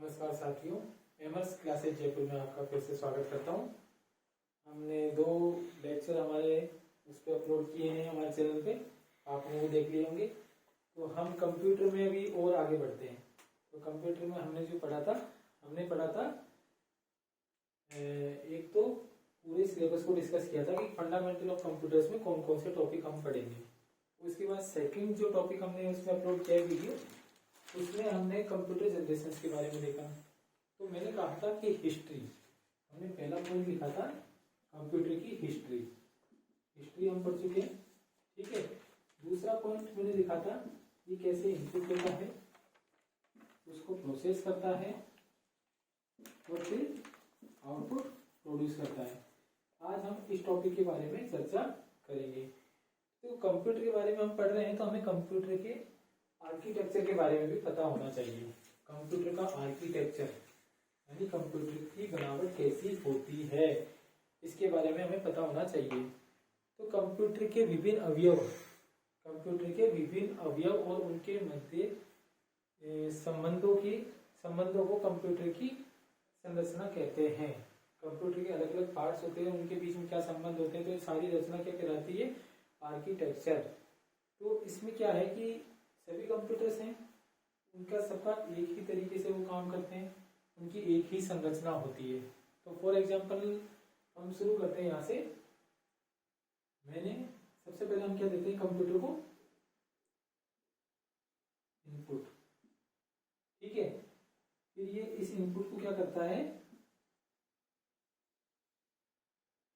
नमस्कार साथियों, MS classes Jaipur में आपका फिर से स्वागत करता हूं। हमने 2 लेक्चर हमारे उस पर अपलोड किए हैं हमारे चैनल पे, आपने वो देख लिए होंगे। तो हम कंप्यूटर में अभी और आगे बढ़ते हैं। तो कंप्यूटर में हमने जो पढ़ा था एक तो पूरे सिलेबस को डिस्कस किया था कि फंडामेंटल ऑफ कंप्यूटर्स में कौन कौन से टॉपिक हम पढ़ेंगे। उसके बाद सेकंड जो टॉपिक हमने उसमें अपलोड किया है वीडियो, उसमें हमने कंप्यूटर जनरेशन के बारे में देखा। तो मैंने कहा था कि हिस्ट्री, हमने पहला पॉइंट लिखा था कंप्यूटर की हिस्ट्री हम पढ़ चुके हैं, ठीक है। दूसरा पॉइंट मैंने लिखा था ये कैसे इनपुट लेता है, उसको प्रोसेस करता है और फिर आउटपुट प्रोड्यूस करता है। आज हम इस टॉपिक के बारे में चर्चा करेंगे। तो कंप्यूटर के बारे में हम पढ़ रहे हैं तो हमें कंप्यूटर के आर्किटेक्चर के बारे में भी पता होना चाहिए। कंप्यूटर का आर्किटेक्चर यानी कंप्यूटर की बनावट कैसी होती है, इसके बारे में हमें पता होना चाहिए। तो कंप्यूटर के विभिन्न अवयव और उनके मध्य संबंधों को कंप्यूटर की संरचना कहते हैं। कंप्यूटर के अलग अलग पार्ट्स होते हैं, उनके बीच में क्या संबंध होते हैं, तो ये सारी रचना क्या कहलाती है, आर्किटेक्चर। तो इसमें क्या है कि सभी कंप्यूटर्स हैं, उनका सबका एक ही तरीके से वो काम करते हैं, उनकी एक ही संरचना होती है। तो फॉर एग्जांपल हम शुरू करते हैं यहाँ से। सबसे पहले हम क्या देते हैं कंप्यूटर को, इनपुट, ठीक है। फिर ये इस इनपुट को क्या करता है,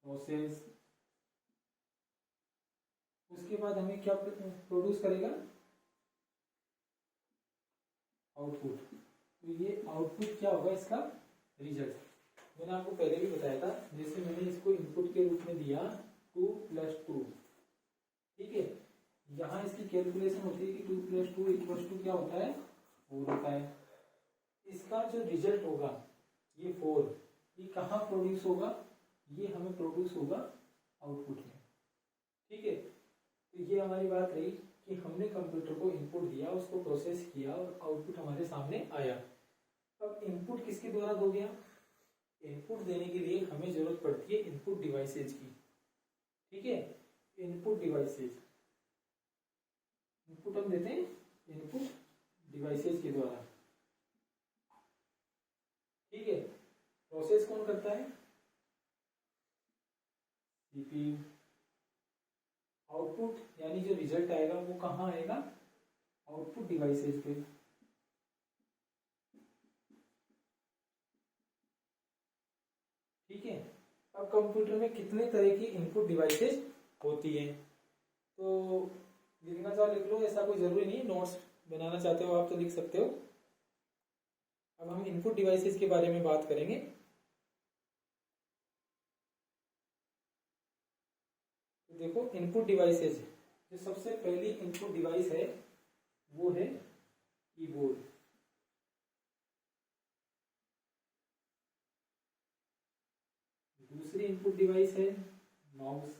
प्रोसेस। उसके बाद हमें क्या प्रोड्यूस करेगा, आउटपुट। तो ये आउटपुट क्या होगा, इसका रिजल्ट। मैंने आपको पहले भी बताया था, जैसे मैंने इसको इनपुट के रूप में दिया 2 + 2, ठीक है। यहाँ इसकी कैलकुलेशन होती है कि 2 + 2 = क्या होता है, 4 होता है। इसका जो रिजल्ट होगा ये 4, ये कहाँ प्रोड्यूस होगा, ये हमें प्रोड्यूस होगा आउटपुट में, ठीक है। तो ये हमारी बात रही कि हमने कंप्यूटर को इनपुट दिया, उसको प्रोसेस किया और आउटपुट हमारे सामने आया। अब इनपुट किसके द्वारा दोगे आप, इनपुट देने के लिए हमें जरूरत पड़ती है इनपुट डिवाइसेज की, ठीक है। इनपुट डिवाइसेज, इनपुट हम देते हैं इनपुट डिवाइसेज के द्वारा, ठीक है। प्रोसेस कौन करता है, सीपीयू। आउटपुट यानी जो रिजल्ट आएगा वो कहाँ आएगा, आउटपुट डिवाइसेज पे, ठीक है। अब कंप्यूटर में कितने तरह की इनपुट डिवाइसेज होती है, तो लिखना चाहो लिख लो, ऐसा कोई जरूरी नहीं, नोट्स बनाना चाहते हो आप तो लिख सकते हो। अब हम इनपुट डिवाइसेज के बारे में बात करेंगे। देखो इनपुट डिवाइसेज, जो सबसे पहली इनपुट डिवाइस है वो है कीबोर्ड। दूसरी इनपुट डिवाइस है माउस,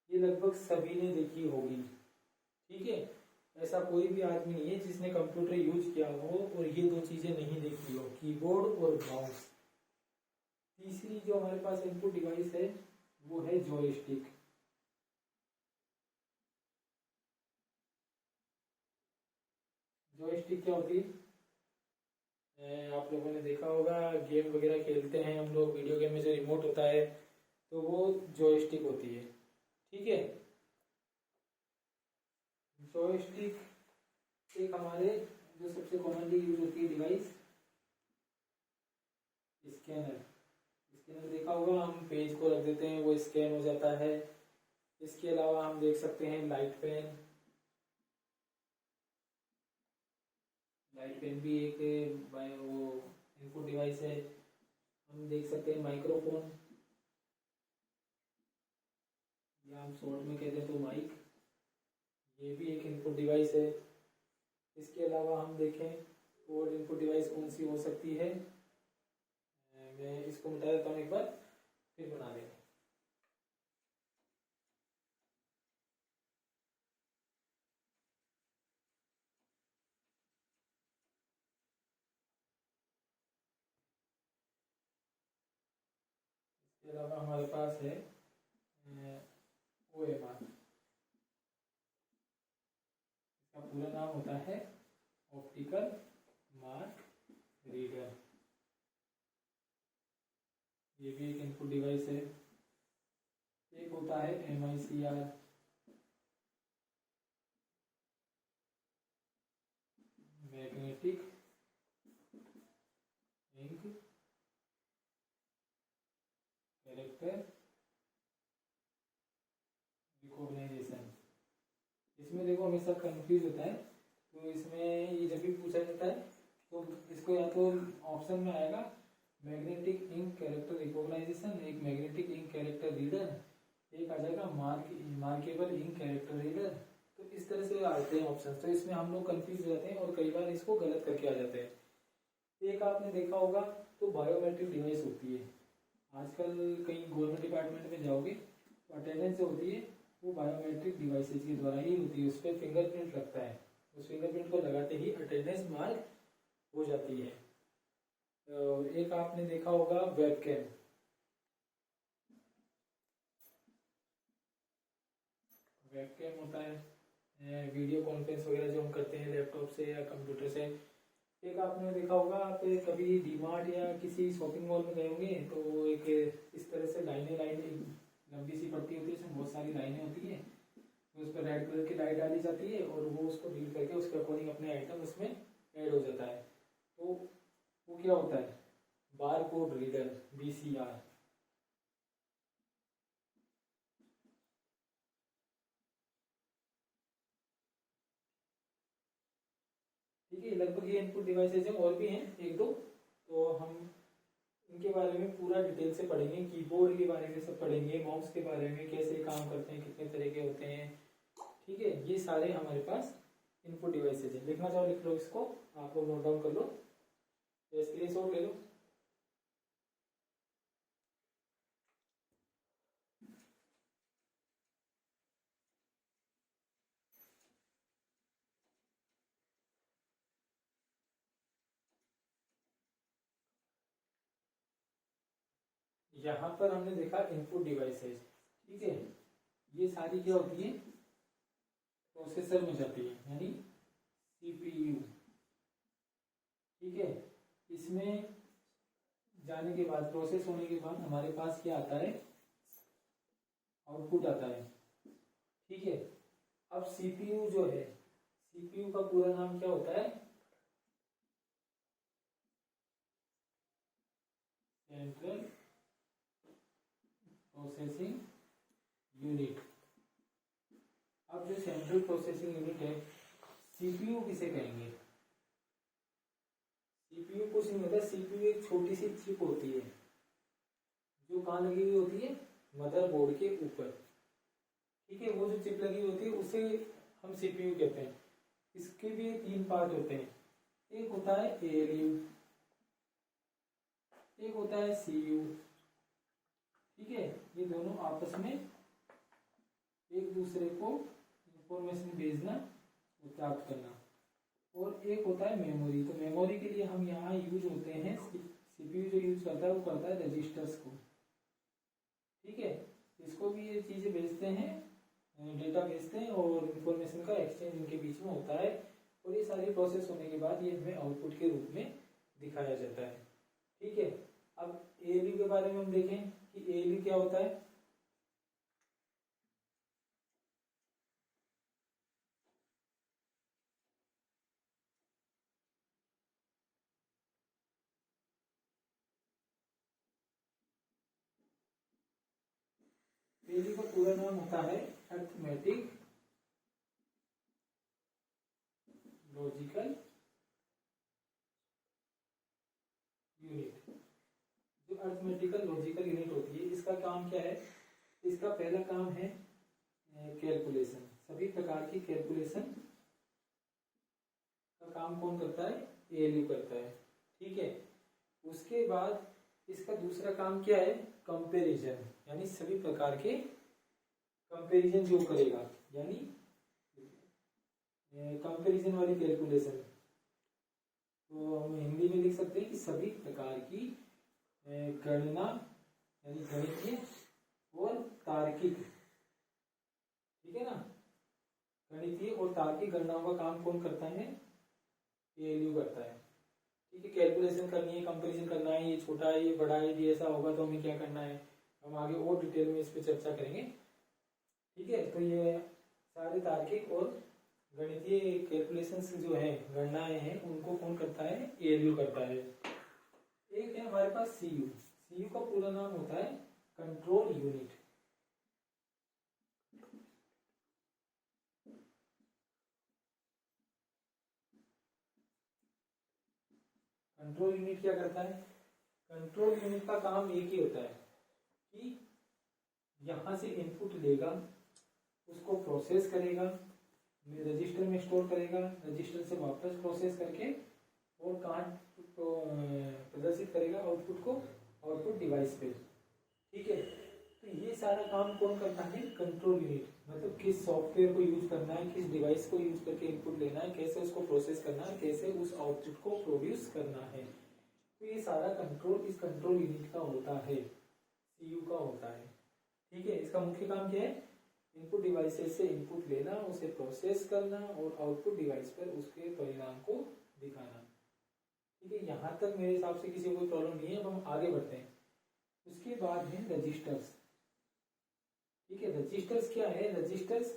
ये लगभग सभी ने देखी होगी, ठीक है। ऐसा कोई भी आदमी नहीं है जिसने कंप्यूटर यूज किया हो और ये 2 चीजें नहीं देखी हो, कीबोर्ड और माउस। तीसरी जो हमारे पास इनपुट डिवाइस है वो है जॉयस्टिक। जॉयस्टिक क्या होती है, आप लोगों ने देखा होगा, गेम वगैरह खेलते हैं हम लोग, वीडियो गेम में जो रिमोट होता है तो वो जॉयस्टिक होती है, ठीक है। जॉयस्टिक एक हमारे जो सबसे कॉमनली यूज होती है डिवाइस, स्कैनर देखा होगा, हम पेज को रख देते हैं वो स्कैन हो जाता है। इसके अलावा हम देख सकते हैं लाइट पेन भी एक वो इनपुट डिवाइस है। हम देख सकते हैं माइक्रोफोन, या हम शॉर्ट में कहते हैं तो माइक, ये भी एक इनपुट डिवाइस है। इसके अलावा हम देखें और इनपुट डिवाइस कौन सी हो सकती है, मैं इसको मिटा देता हूँ, एक बार फिर बना देंगे। अलावा हमारे पास है OMR, इसका पूरा नाम होता है ऑप्टिकल मार्क रीडर। ये भी एक इनपुट डिवाइस है। एक होता है MICR, magnetic ink character recognition. इसमें देखो हमेशा कंफ्यूज होता है, तो इसमें ये जब भी पूछा जाता है तो इसको या तो ऑप्शन में आएगा मैग्नेटिक इंक कैरेक्टर रिकॉग्नाइजेशन, एक मैग्नेटिक इंक कैरेक्टर रीडर, एक आ जाएगा मार्केबल इंक कैरेक्टर रीडर। तो इस तरह से आते हैं ऑप्शन, तो इसमें हम लोग कंफ्यूज हो जाते हैं और कई बार इसको गलत करके आ जाते हैं। एक आपने देखा होगा तो बायोमेट्रिक डिवाइस होती है। आजकल कहीं गवर्नमेंट डिपार्टमेंट में जाओगे तो अटेंडेंस जो होती है वो बायोमेट्रिक डिवाइसेज के द्वारा ही होती है। उस पर फिंगरप्रिंट लगता है, उस फिंगरप्रिंट को लगाते ही अटेंडेंस मार्क हो जाती है। तो एक आपने देखा होगा वेबकैम। वेबकैम होता है वीडियो कॉन्फ्रेंस वगैरह जो हम करते हैं लैपटॉप से या कंप्यूटर से। एक आपने देखा होगा, आप कभी डीमार्ट या किसी शॉपिंग मॉल में गए होंगे तो एक इस तरह से लाइनें लंबी सी पट्टी होती है, इसमें बहुत सारी लाइनें होती है, तो उस पर रेड कलर की लाइट डाली जाती है और वो उसको रीड करके उसके अकॉर्डिंग अपने आइटम उसमें ऐड हो जाता है। तो वो क्या होता है, बार कोड रीडर, BCR। ठीक है, लगभग ये इनपुट डिवाइसेज हैं, और भी हैं एक दो, तो हम इनके बारे में पूरा डिटेल से पढ़ेंगे। कीबोर्ड के बारे में सब पढ़ेंगे, माउस के बारे में कैसे काम करते हैं, कितने तरह के होते हैं। ठीक है, ये सारे हमारे पास इनपुट डिवाइसेज हैं। लिखना चाहो लिख लो, इसको आप लोग नोट डाउन कर लो, स्क्रीनशॉट ले लो। यहाँ पर हमने देखा इनपुट डिवाइसेज। ठीक है, ये सारी क्या होती है, प्रोसेसर में जाती है, यानी CPU। ठीक है, इसमें जाने के बाद, प्रोसेस होने के बाद हमारे पास क्या आता है, आउटपुट आता है। ठीक है, अब CPU जो है, CPU का पूरा नाम क्या होता है, सेंट्रल प्रोसेसिंग यूनिट। अब जो सेंट्रल प्रोसेसिंग यूनिट है, CPU किसे कहेंगे, CPU कुछ नहीं होता, CPU एक छोटी सी चिप होती है जो कहाँ लगी हुई होती है, मदरबोर्ड के ऊपर। ठीक है, वो जो चिप लगी होती है उसे हम CPU कहते हैं। इसके भी 3 पार्ट होते हैं, एक होता है ALU, एक होता है CU। ठीक है, ये दोनों आपस में एक दूसरे को इंफॉर्मेशन भेजना, प्राप्त करना। और एक होता है मेमोरी। तो मेमोरी के लिए हम यहाँ यूज होते हैं, CPU जो यूज करता है वो करता है रजिस्टर्स को। ठीक है, इसको भी ये चीजें भेजते हैं, डेटा भेजते हैं और इंफॉर्मेशन का एक्सचेंज इनके बीच में होता है। और ये सारी प्रोसेस होने के बाद ये हमें आउटपुट के रूप में दिखाया जाता है। ठीक है, अब ALU के बारे में हम देखें कि ALU क्या होता है। ALU का पूरा नाम होता है अरिथमेटिक लॉजिकल यूनिट। जो अरिथमेटिकल लॉजिकल यूनिट होती है, इसका काम क्या है, इसका पहला काम है कैलकुलेशन। सभी प्रकार की कैलकुलेशन का काम कौन करता है, ALU करता है। ठीक है, उसके बाद इसका दूसरा काम क्या है, कंपैरिजन, यानी सभी प्रकार के कंपैरिजन जो करेगा, यानी कंपैरिजन वाली कैलकुलेशन। तो हम हिंदी में लिख सकते हैं कि सभी प्रकार की गणना यानी गणितीय और तार्किक, ठीक है ना। गणितीय और तार्किक गणनाओं का काम कौन करता है? एएलयू करता है। ठीक है, कैलकुलेशन करनी है, कंपैरिजन करना है, ये छोटा है ये बड़ा है, ये ऐसा होगा तो हमें क्या करना है, हम आगे और डिटेल में इस पर चर्चा करेंगे। ठीक है, तो ये सारे तार्किक और गणितीय कैलकुलेशंस जो है, गणनाएं हैं, उनको कौन करता है? एएलयू करता है। एक है हमारे पास सीयू। सीयू का पूरा नाम होता है कंट्रोल यूनिट। कंट्रोल यूनिट क्या करता है? कंट्रोल यूनिट का काम एक ही होता है कि यहां से इनपुट लेगा, उसको प्रोसेस करेगा, रजिस्टर में स्टोर करेगा, रजिस्टर से वापस प्रोसेस करके और कहाँ प्रदर्शित करेगा आउटपुट को? आउटपुट डिवाइस पे। ठीक है, तो ये सारा काम कौन करता है? Control unit. मतलब किस सॉफ्टवेयर को यूज करना है, किस डिवाइस को यूज करके इनपुट लेना है, कैसे उसको प्रोसेस करना है, कैसे उस आउटपुट को प्रोड्यूस करना है, तो ये सारा कंट्रोल इस कंट्रोल यूनिट का होता है, सीयू का होता है। ठीक है, इसका मुख्य काम क्या है? इनपुट डिवाइसेस से इनपुट लेना, उसे प्रोसेस करना और आउटपुट डिवाइस पर उसके परिणाम को दिखाना। ठीक है, यहाँ तक मेरे हिसाब से किसी को कोई प्रॉब्लम नहीं है। अब हम आगे बढ़ते हैं। उसके बाद है रजिस्टर्स। ठीक है, रजिस्टर्स क्या है? रजिस्टर्स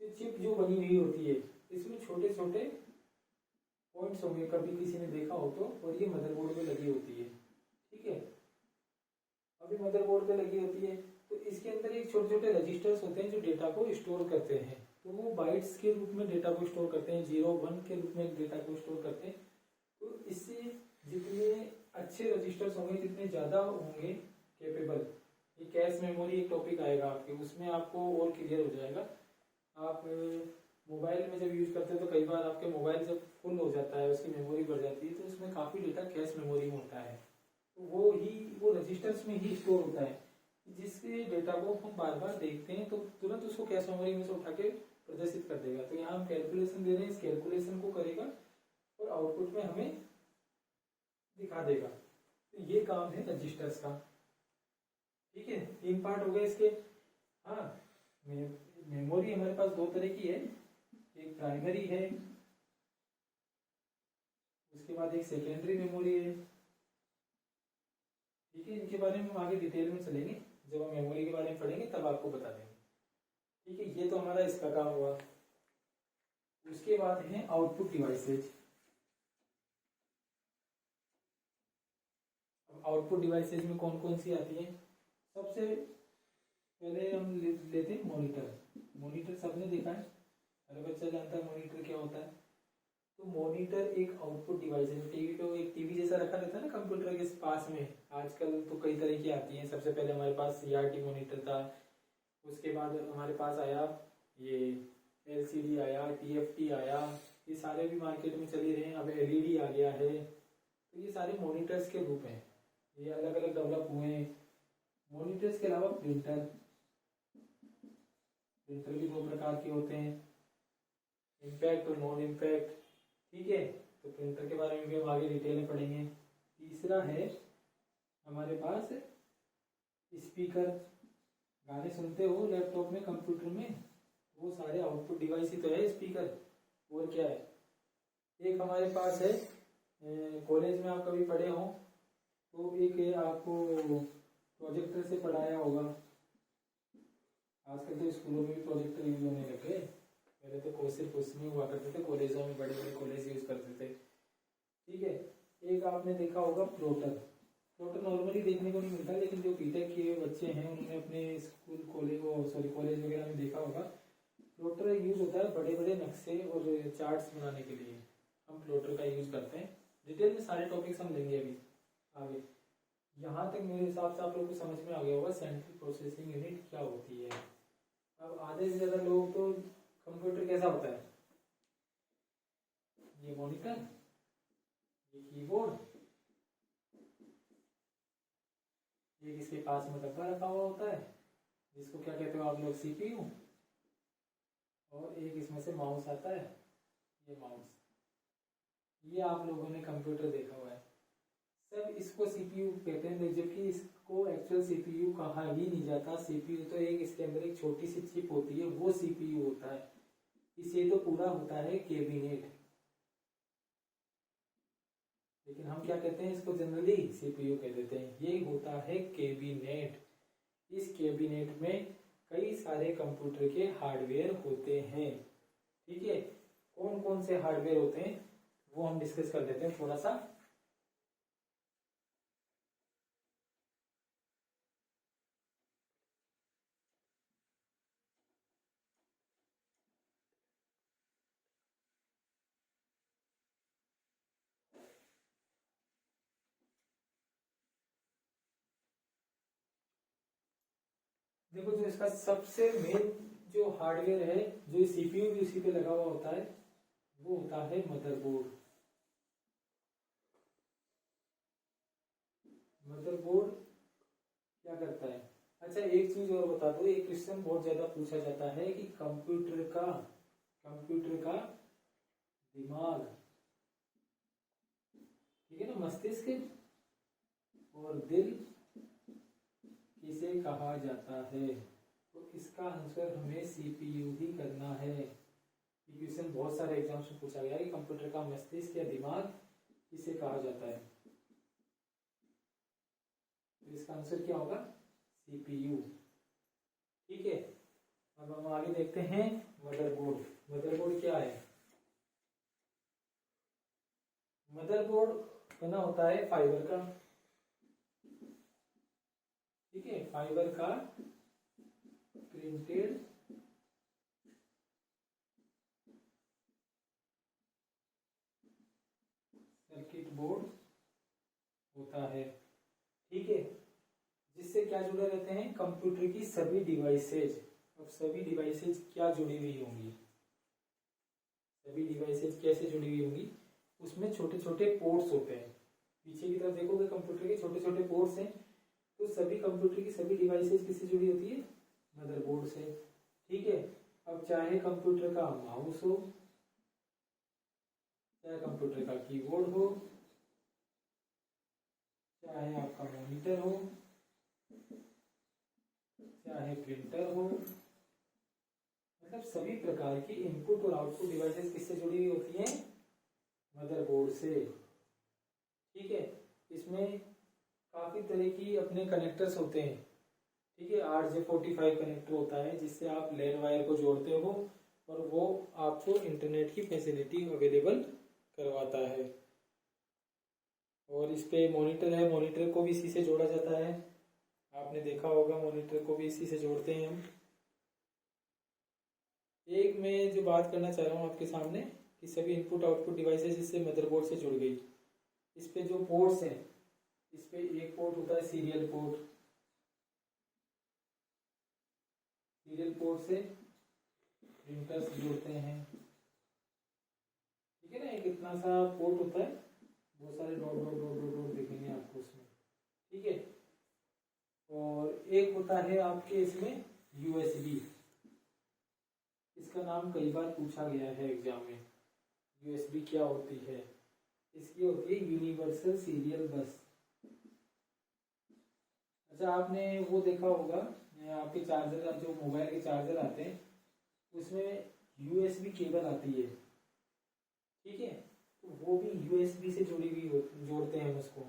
चिप जो बनी हुई होती है, इसमें छोटे छोटे पॉइंट्स होंगे, कभी किसी ने देखा हो तो, और ये मदरबोर्ड पे लगी होती है। ठीक है, अभी मदरबोर्ड पे लगी होती है, तो इसके अंदर एक छोटे छोटे रजिस्टर्स होते हैं जो डेटा को स्टोर करते हैं। तो वो बाइट्स के रूप में डेटा को स्टोर करते हैं, 0 1 के रूप में डेटा को स्टोर करते हैं। तो इससे जितने अच्छे रजिस्टर्स होंगे, जितने ज्यादा होंगे कैपेबल, ये कैश मेमोरी एक टॉपिक आएगा आपके, उसमें आपको और क्लियर हो जाएगा। आप मोबाइल में जब यूज करते हैं तो कई बार आपके मोबाइल जब फुल हो जाता है, उसकी मेमोरी बढ़ जाती है, तो उसमें काफी डेटा कैश मेमोरी में होता है। तो वो रजिस्टर्स में ही स्टोर होता है, जिसके डेटा को हम बार बार देखते हैं तो तुरंत उसको कैश मेमोरी में से उठा के प्रदर्शित कर देगा। तो यहाँ हम कैलकुलेशन दे रहे हैं, इस कैलकुलेशन को करेगा और आउटपुट में हमें दिखा देगा। तो ये काम है रजिस्टर्स का। ठीक है, 3 पार्ट हो गए इसके। हाँ, मेमोरी हमारे पास 2 तरह की है, एक प्राइमरी है, उसके बाद एक सेकेंडरी मेमोरी है। ठीक है, इनके बारे में हम आगे डिटेल में चलेंगे, जब हम मेमोरी के बारे में पढ़ेंगे तब आपको बता देंगे। ठीक है, ये तो हमारा इसका काम हुआ। उसके बाद है आउटपुट डिवाइसेज। अब आउटपुट डिवाइसेज में कौन कौन सी आती है? सबसे पहले हम लेते हैं मॉनिटर। मॉनिटर सबने देखा है, हर बच्चा जानता है मॉनिटर क्या होता है। तो मॉनिटर एक आउटपुट डिवाइस है। टीवी को एक टीवी जैसा रखा रहता है ना कंप्यूटर के पास में, आजकल तो कई तरह की आती हैं। सबसे पहले हमारे पास सीआरटी मॉनिटर था, उसके बाद हमारे पास आया ये एलसीडी आया, टीएफटी आया, ये सारे भी मार्केट में चले रहे हैं। अब एलईडी आ गया है। तो ये सारे मॉनिटर्स के रूप हैं, ये अलग अलग डेवलप हुए हैं। मॉनिटर्स के अलावा प्रिंटर, प्रिंटर भी 2 प्रकार के होते हैं, इम्पैक्ट और नॉन इम्पैक्ट। ठीक है, तो प्रिंटर के बारे में भी हम आगे डिटेल में पढ़ेंगे। तीसरा है हमारे पास स्पीकर। गाने सुनते हो लैपटॉप में, कंप्यूटर में, वो सारे आउटपुट डिवाइस ही तो है स्पीकर, और क्या है। एक हमारे पास है, कॉलेज में आप कभी पढ़े हो तो एक आपको प्रोजेक्टर से पढ़ाया होगा। आजकल तो स्कूलों में भी प्रोजेक्टर यूज होने लगे, पहले तो सिर्फ उसमें हुआ करते थे, कॉलेजों में बड़े बड़े कॉलेज यूज करते थे। ठीक है, एक आपने देखा होगा प्लॉटर। प्लॉटर नॉर्मली देखने को नहीं मिलता, लेकिन जो बीटेक के बच्चे हैं उन्होंने अपने स्कूल कॉलेज वगैरह में देखा होगा। प्लॉटर यूज होता है बड़े बड़े नक्शे और चार्ट्स बनाने के लिए, हम प्लॉटर का यूज करते हैं। डिटेल में सारे टॉपिक्स हम लेंगे अभी आगे। यहाँ तक मेरे हिसाब से आप लोग को समझ में आ गया होगा सेंट्रल प्रोसेसिंग यूनिट क्या होती है। अब आधे से ज्यादा लोग तो कंप्यूटर कैसा होता है, ये मॉनिटर, ये कीबोर्ड, ये किसके पास में डब्बा रखा हुआ होता है जिसको क्या कहते हो आप लोग, सीपीयू, और एक इसमें से माउस आता है, ये माउस। ये आप लोगों ने कंप्यूटर देखा हुआ है, सब इसको सीपीयू कहते हैं, जबकि इसको इसको एक्चुअल सीपीयू कहा ही नहीं जाता। सीपीयू तो एक इसके अंदर एक छोटी सी चिप होती है, वो सीपीयू होता है। इसे तो पूरा होता है कैबिनेट, लेकिन हम क्या कहते हैं इसको, जनरली सीपीयू कह देते हैं। ये होता है कैबिनेट। इस कैबिनेट में कई सारे कंप्यूटर के हार्डवेयर होते हैं। ठीक है, कौन कौन से हार्डवेयर होते हैं वो हम डिस्कस कर लेते हैं थोड़ा सा। देखो, जो इसका सबसे मेन जो हार्डवेयर है, जो सीपीयू भी उसी पे लगा हुआ होता है, वो होता है मदरबोर्ड। मदरबोर्ड क्या करता है? अच्छा, एक चीज और बता दो, एक क्वेश्चन बहुत ज्यादा पूछा जाता है कि कंप्यूटर का दिमाग, ठीक है ना, मस्तिष्क और दिल किसे कहा जाता है? तो इसका आंसर हमें सीपीयू ही करना है। ये क्वेश्चन बहुत सारे एग्जाम्स में पूछा गया है कि कंप्यूटर का मस्तिष्क या दिमाग किसे कहा जाता है। तो इसका आंसर क्या होगा? सीपीयू। ठीक है, अब हम आगे देखते हैं मदरबोर्ड। मदरबोर्ड क्या है? मदरबोर्ड बना होता है फाइबर का। ठीक है, फाइबर का प्रिंटेड सर्किट बोर्ड होता है। ठीक है, जिससे क्या जुड़े रहते हैं? कंप्यूटर की सभी डिवाइसेज। अब सभी डिवाइसेज क्या जुड़ी हुई होंगी? सभी डिवाइसेज कैसे जुड़ी हुई होंगी? उसमें छोटे छोटे पोर्ट्स होते हैं। पीछे की तरफ देखोगे कंप्यूटर के छोटे छोटे पोर्ट्स हैं। तो सभी कंप्यूटर की सभी डिवाइसेज किससे जुड़ी होती है? मदरबोर्ड से। ठीक है, अब चाहे कंप्यूटर का माउस हो, चाहे कंप्यूटर का कीबोर्ड हो, चाहे आपका मॉनिटर हो, चाहे प्रिंटर हो, मतलब सभी प्रकार की इनपुट और आउटपुट डिवाइसेस किससे जुड़ी हुई होती हैं? मदरबोर्ड से। ठीक है, इसमें काफी तरह की अपने कनेक्टर्स होते हैं। ठीक है, RJ45 कनेक्टर होता है जिससे आप लैन वायर को जोड़ते हो और वो आपको इंटरनेट की फैसिलिटी अवेलेबल करवाता है। और इस पे मॉनिटर है, मॉनिटर को भी इसी से जोड़ा जाता है। आपने देखा होगा मॉनिटर को भी इसी से जोड़ते हैं हम। एक मैं जो बात करना चाह रहा हूँ आपके सामने कि सभी इनपुट आउटपुट डिवाइसेस इससे मदरबोर्ड से जुड़ गई। इस पे जो पोर्ट्स हैं, इस पे एक पोर्ट होता है सीरियल पोर्ट। सीरियल पोर्ट से प्रिंटर्स जुड़ते हैं। ठीक है ना, एक इतना सा पोर्ट होता है, बहुत सारे dot dot dot dot dot दिखेंगे आपको उसमें। ठीक है, और एक होता है आपके इसमें USB। इसका नाम कई बार पूछा गया है एग्जाम में। USB क्या होती है? इसकी होती है यूनिवर्सल सीरियल बस। अच्छा, आपने वो देखा होगा आपके चार्जर, जो मोबाइल के चार्जर आते हैं उसमें USB केबल आती है। ठीक है, तो वो भी USB से जुड़ी हुई जोड़ते हैं उसको।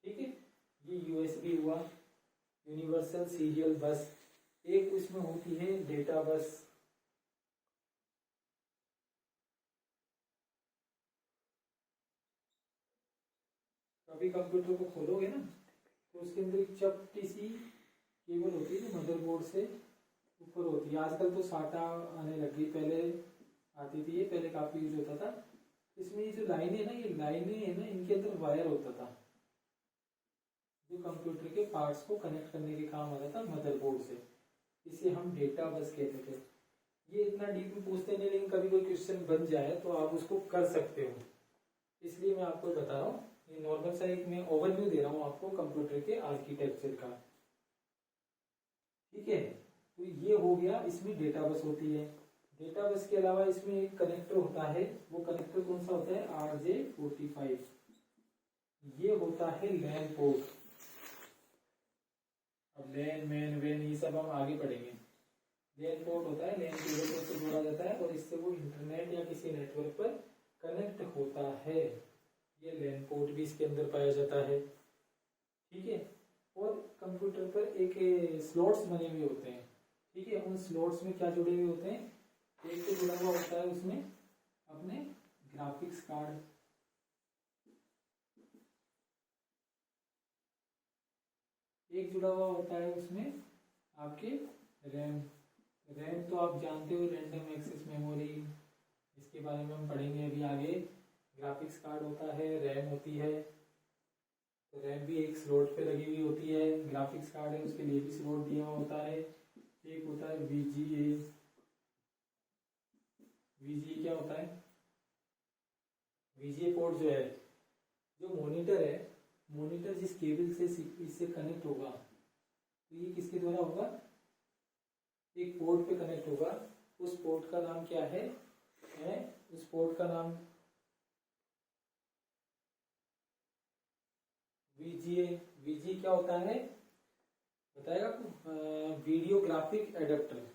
ठीक है, ये USB हुआ, यूनिवर्सल सीरियल बस। एक उसमें होती है डेटा बस। कभी कंप्यूटर को खोलोगे ना तो उसके अंदर एक चपटी सी केबल होती है जो मदरबोर्ड से ऊपर होती है। आजकल तो SATA आने लगी, पहले आती थी, ये पहले काफी यूज होता था। इसमें ये जो लाइनें है ना, ये लाइनें है ना, इनके अंदर वायर होता था जो कंप्यूटर के पार्ट्स को कनेक्ट करने के काम आता था मदरबोर्ड से। इसे हम डेटा बस कहते थे। ये इतना डीप में पूछते नहीं, लेकिन कभी कोई क्वेश्चन बन जाए तो आप उसको कर सकते हो, इसलिए मैं आपको बता रहा हूँ। ये नॉर्मल सा एक मैं ओवरव्यू दे रहा हूँ आपको कंप्यूटर के आर्किटेक्चर का। ठीक है, तो ये हो गया, इसमें डेटा बस होती है। डेटा बस के अलावा इसमें एक कनेक्टर होता है। वो कनेक्टर कौन सा होता है? RJ45। ये होता है लैन पोर्ट। अब लैन मैन वेन ये सब हम आगे पढ़ेंगे। लैन पोर्ट होता है, लैन केबल से जोड़ा जाता है और इससे वो इंटरनेट या किसी नेटवर्क पर कनेक्ट होता है। ये लैन पोर्ट भी इसके अंदर पाया जाता है, ठीक है। और कंप्यूटर पर एक स्लॉट्स बने हुए होते हैं, ठीक है। उन स्लॉट्स में क्या जुड़े हुए होते हैं, एक तो जुड़ा हुआ होता है उसमें अपने ग्राफिक्स कार्ड, एक जुड़ा हुआ होता है उसमें आपके रैम। रैम तो आप जानते हो, रैंडम एक्सेस मेमोरी, इसके बारे में हम पढ़ेंगे अभी आगे। ग्राफिक्स कार्ड होता है, रैम होती है, तो रैम भी एक स्लॉट पे लगी हुई होती है। ग्राफिक्स कार्ड है, उसके लिए भी स्लॉट दिया हुआ होता है। एक होता है VGA। VGA क्या होता है, VGA पोर्ट जो है, जो मॉनिटर है, मॉनिटर जिस केबल से इससे कनेक्ट होगा, तो ये किसके द्वारा होगा, एक पोर्ट पे कनेक्ट होगा। उस पोर्ट का नाम क्या है, उस पोर्ट का नाम VGA। VGA क्या होता है बताएगा आपको, वीडियो ग्राफिक एडेप्टर,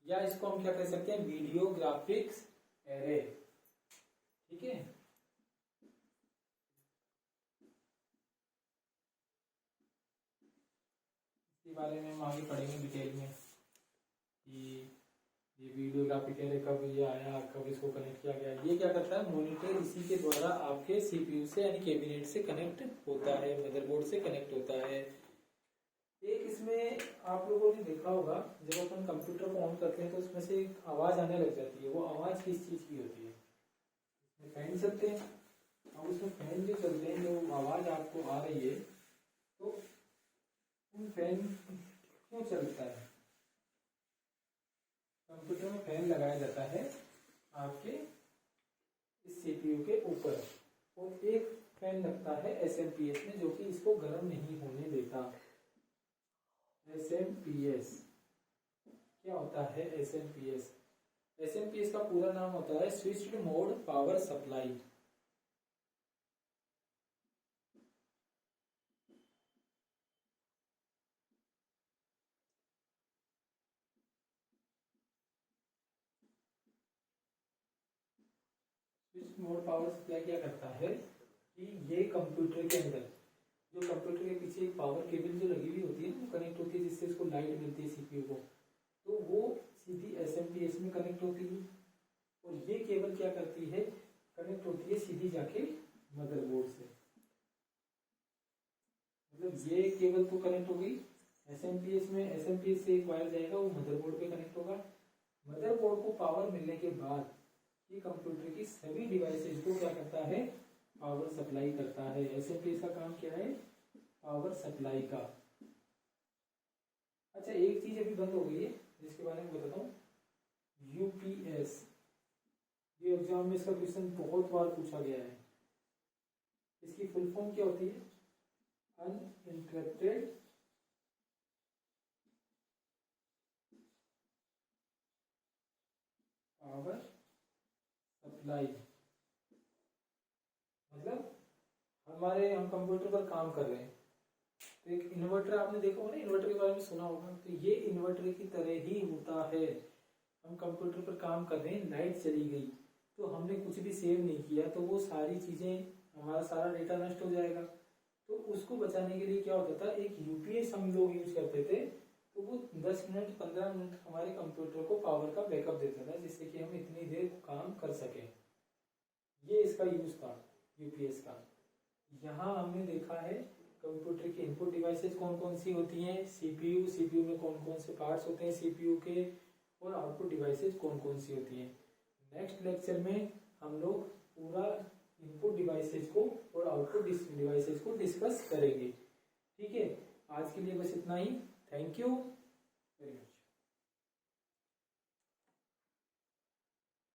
या इसको हम क्या कह सकते हैं, वीडियो ग्राफिक्स एरे, ठीक है। इसके बारे में हम आगे पढ़ेंगे डिटेल में कि ये वीडियो ग्राफिक एरे कब ये आया, कब इसको कनेक्ट किया गया। ये क्या करता है, मॉनिटर इसी के द्वारा आपके CPU से यानी कैबिनेट से कनेक्ट होता है, मदरबोर्ड से कनेक्ट होता है। एक इसमें आप लोगों ने देखा होगा, जब अपन कंप्यूटर को ऑन करते हैं तो उसमें से एक आवाज आने लग जाती है। वो आवाज किस चीज की होती है, इसमें फैन चलते हैं। अब उसमें फैन जो चलते हैं, जो आवाज आपको आ रही है, तो उन फैन क्यों चलता है, कंप्यूटर में फैन लगाया जाता है आपके इस CPU के ऊपर, और एक फैन लगता है SMPS में, जो कि इसको गर्म नहीं होने देता। SMPS क्या होता है, SMPS का पूरा नाम होता है switched mode power supply. Switched mode power supply क्या करता है कि ये कंप्यूटर के अंदर, जो कंप्यूटर के पीछे एक पावर केबल जो लगी हुई होती है, वो कनेक्ट होती है, जिससे इसको लाइट मिलती है CPU को, तो वो सीधी SMPS में कनेक्ट होती है। और ये केबल क्या करती है, कनेक्ट होती है सीधी जाके मदरबोर्ड से। मतलब ये केबल तो कनेक्ट हो गई SMPS में, SMPS से एक वायर जाएगा, वो मदरबोर्ड पे कनेक्ट होगा। मदरबोर्ड को पावर मिलने के बाद ये कंप्यूटर की सभी डिवाइसेज को क्या करता है, पावर सप्लाई करता है। SMPS का काम क्या है, पावर सप्लाई का। अच्छा, एक चीज अभी बंद हो गई है जिसके बारे में बताता हूँ, UPS। ये एग्जाम में इसका क्वेश्चन बहुत बार पूछा गया है। इसकी फुल फॉर्म क्या होती है, अनइंटरप्टेड पावर सप्लाई। मतलब हम कंप्यूटर पर काम कर रहे हैं, तो एक इन्वर्टर आपने देखा होगा ना, इन्वर्टर के बारे में सुना होगा, तो ये इन्वर्टर की तरह ही होता है। हम कंप्यूटर पर काम कर रहे हैं, लाइट चली गई तो हमने कुछ भी सेव नहीं किया, तो वो सारी चीजें, हमारा सारा डेटा नष्ट हो जाएगा। तो उसको बचाने के लिए क्या होता था, एक UPS हम लोग यूज करते थे, तो वो 10 मिनट 15 मिनट हमारे कंप्यूटर को पावर का बैकअप देता था, जिससे कि हम इतनी देर काम कर सके। ये इसका यूज था UPS का। यहाँ हमने देखा है कंप्यूटर की इनपुट डिवाइसेस कौन कौन सी होती हैं, CPU में कौन कौन से पार्ट्स होते हैं CPU के, और आउटपुट डिवाइसेस कौन कौन सी होती हैं। नेक्स्ट लेक्चर में हम लोग पूरा इनपुट डिवाइसेस को और आउटपुट डिवाइसेस को डिस्कस करेंगे, ठीक है। आज के लिए बस इतना ही, थैंक यू।